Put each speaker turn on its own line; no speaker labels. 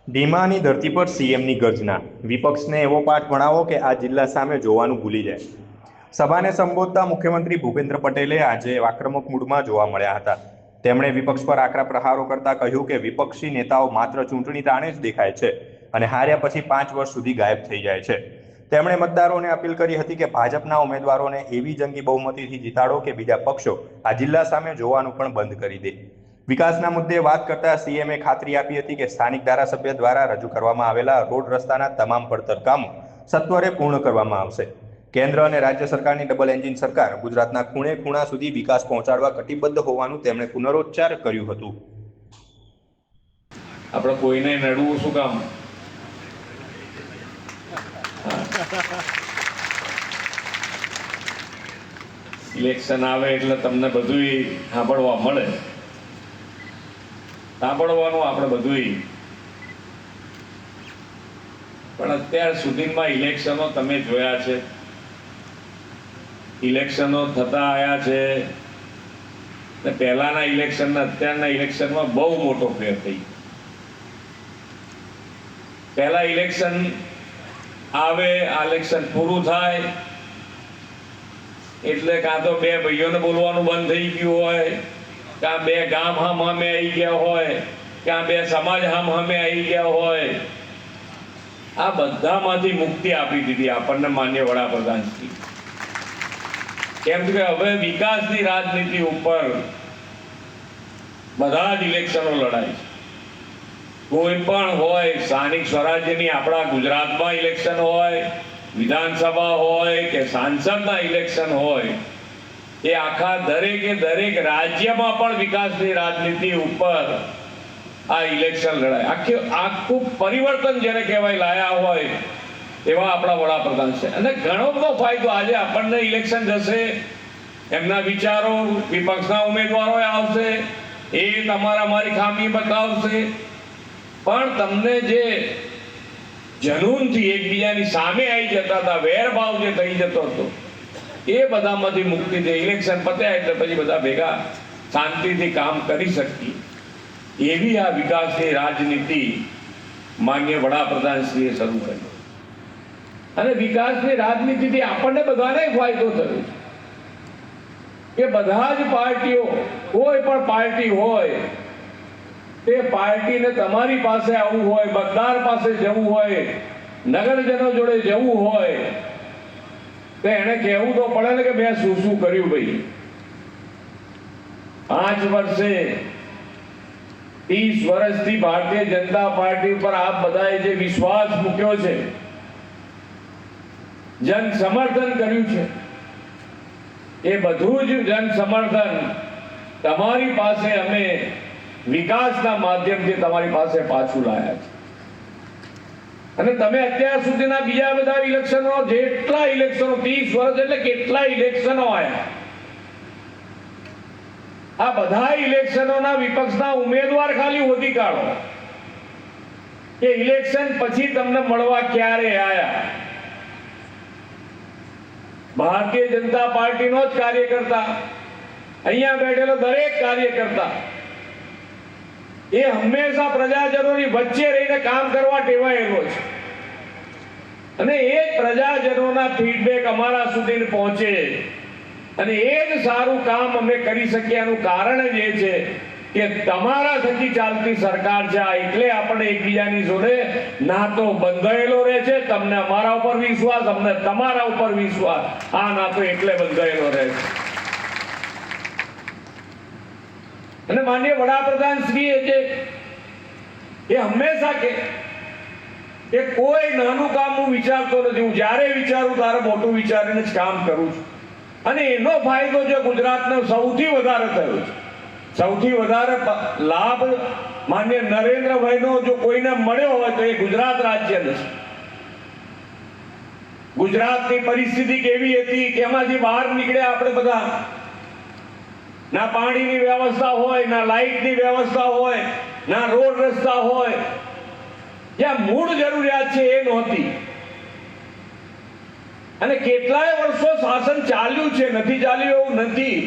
ધીમાની ધરતી પર સીએમની ગર્જના, વિપક્ષને એવો પાઠ ભણાવો કે આ જિલ્લા સામે જોવાનું ભૂલી જાય. સભાને સંબોધતા મુખ્યમંત્રી ભૂપેન્દ્ર પટેલે આજે આક્રમક મૂડમાં જોવા મળ્યા હતા. તેમણે વિપક્ષ પર આકરા પ્રહારો કરતા કહ્યું કે વિપક્ષી નેતાઓ માત્ર ચૂંટણી તાણે જ દેખાય છે અને હાર્યા પછી 5 વર્ષ સુધી ગાયબ થઈ જાય છે. તેમણે મતદારોને અપીલ કરી હતી કે ભાજપના ઉમેદવારોને એવી જંગી બહુમતીથી જીતાડો કે બીજા પક્ષો આ જિલ્લા સામે જોવાનું પણ બંધ કરી દે. વિકાસના મુદ્દે વાત કરતા સીએમએ ખાતરી આપી હતી કે સ્થાનિક ધારાસભ્ય દ્વારા રજૂ કરવામાં આવેલા રોડ રસ્તાના તમામ પડતર કામો સત્વરે પૂર્ણ કરવામાં આવશે. કેન્દ્ર અને રાજ્ય સરકારની ડબલ એન્જિન સરકાર ગુજરાતના ખૂણે ખૂણા સુધી વિકાસ પહોંચાડવા કટિબદ્ધ હોવાનું તેમણે પુનરોચ્ચાર કર્યું હતું.
આપણે કોઈને નડવું શું કામ? ઇલેક્શન આવે એટલે તમને બધું સાંભળવા મળે. સાંભળવાનું આપણે બધું, પણ અત્યાર સુધીમાં ઇલેક્શનો તમે જોયા છે, ઇલેક્શનો થતા આવ્યા છે ને પહેલાના ઇલેક્શન ને અત્યારના ઇલેક્શનમાં બહુ મોટો ફેર થઈ. પહેલા ઇલેક્શન આવે, આ ઇલેક્શન પૂરું થાય એટલે કાં તો બે ભાઈઓને બોલવાનું બંધ થઈ ગયું હોય, કાં બે ગામ હામ હામે આવી ગયા હોય, કાં બે સમાજ હામ હામે આવી ગયા હોય. આ બધામાંથી મુક્તિ આપી દીધી આપણને માન્ય વડાપ્રધાનશ્રી. કેમ કે હવે વિકાસની રાજનીતિ ઉપર બધા જ ઇલેક્શનો લડાય છે. કોઈ પણ હોય, સ્થાનિક સ્વરાજ્યની આપણા ગુજરાતમાં ઇલેક્શન હોય, વિધાનસભા હોય કે સાંસદના ઇલેક્શન હોય, એ આખા દરેક રાજ્યમાં પણ વિકાસની રાજનીતિ ઉપર આ ઇલેક્શન લડાય. આખું પરિવર્તન જેને કહેવાય લાયા હોય એવા આપણા વડાપ્રધાન છે. અને ઘણો બધો ફાયદો આજે આપણને ઇલેક્શન જશે, એમના વિચારો વિપક્ષના ઉમેદવારો આવશે, એ તમારા મારી ખામી બતાવશે, પણ તમને જે જનૂનથી એકબીજાની સામે આવી જતા હતા, વેરભાવ જે થઈ જતો હતો, એ બધામાંથી મુક્તિ થઈ. ઇલેક્શન પત્યા એટલે પછી બધા ભેગા શાંતિથી કામ કરી શકીએ એવી આ વિકાસની રાજનીતિ માન્ય વડાપ્રધાનશ્રીએ શરૂ કરી. અને વિકાસની રાજનીતિથી આપણને બધાને ફાયદો થયો કે બધા જ પાર્ટીઓ, કોઈ પણ પાર્ટી હોય, તે પાર્ટીને તમારી પાસે આવવું હોય, મતદાર પાસે જવું હોય, નગરજનો જોડે જવું હોય, તો એને કહેવું તો પડે ને કે મેં શું શું કર્યું. ભાઈ 5 વર્ષે 30 વર્ષથી ભારતીય જનતા પાર્ટી ઉપર આપ બધાએ જે વિશ્વાસ મૂક્યો છે, જન સમર્થન કર્યું છે, એ બધું જ જન સમર્થન તમારી પાસે અમે વિકાસના માધ્યમથી તમારી પાસે પાછું લાયા છે. અને તમે અત્યાર સુધીના બીજા બધા ઇલેક્શનો, જેટલા ઇલેક્શનો 30 વર્ષ એટલે કેટલા ઇલેક્શનો આવ્યા, આ બધા ઇલેક્શનોના વિપક્ષના ઉમેદવાર ખાલી શોધી કાઢો કે ઇલેક્શન પછી તમને મળવા ક્યારે આયા. ભારતીય જનતા પાર્ટીનો જ કાર્યકર્તા, અહીંયા બેઠેલો દરેક કાર્યકર્તા, એ હંમેશા પ્રજાજનોની વચ્ચે રહીને કામ કરવા ટેવાયેલો છે. અને એ જ પ્રજાજનોના ફીડબેક અમારા સુધી પહોંચે અને એ જ સારું કામ અમે કરી શકીએ. એનું કારણ જ એ છે કે તમારા થકી ચાલતી સરકાર છે. એટલે આપણે એકબીજાની જોડે નાતો બંધાયેલો રહે છે. તમને અમારા ઉપર વિશ્વાસ, અમને તમારા ઉપર વિશ્વાસ. આ નાતો એટલે બંધાયેલો રહે છે. અને માનનીય વડાપ્રધાન શ્રી એ હંમેશા કે કોઈ નાનું કામ હું વિચારતો નથી, હું જ્યારે વિચારું ત્યારે મોટું વિચારીને જ કામ કરું છું. અને એનો ફાયદો જે ગુજરાતને સૌથી વધારે થયો છે, સૌથી વધારે લાભ માન્ય નરેન્દ્રભાઈનો જો કોઈને મળ્યો હોય તો એ ગુજરાત રાજ્યને છે. ગુજરાતની પરિસ્થિતિ કેવી હતી કે એમાંથી બહાર નીકળ્યા આપણે બધા. ના પાણીની વ્યવસ્થા હોય, ના લાઇટની વ્યવસ્થા હોય, ના રોડ રસ્તા હોય, જ્યાં મૂળ જરૂરિયાત છે એ નહોતી. અને કેટલાય વર્ષો શાસન ચાલ્યું છે, નથી ચાલ્યું એવું નથી.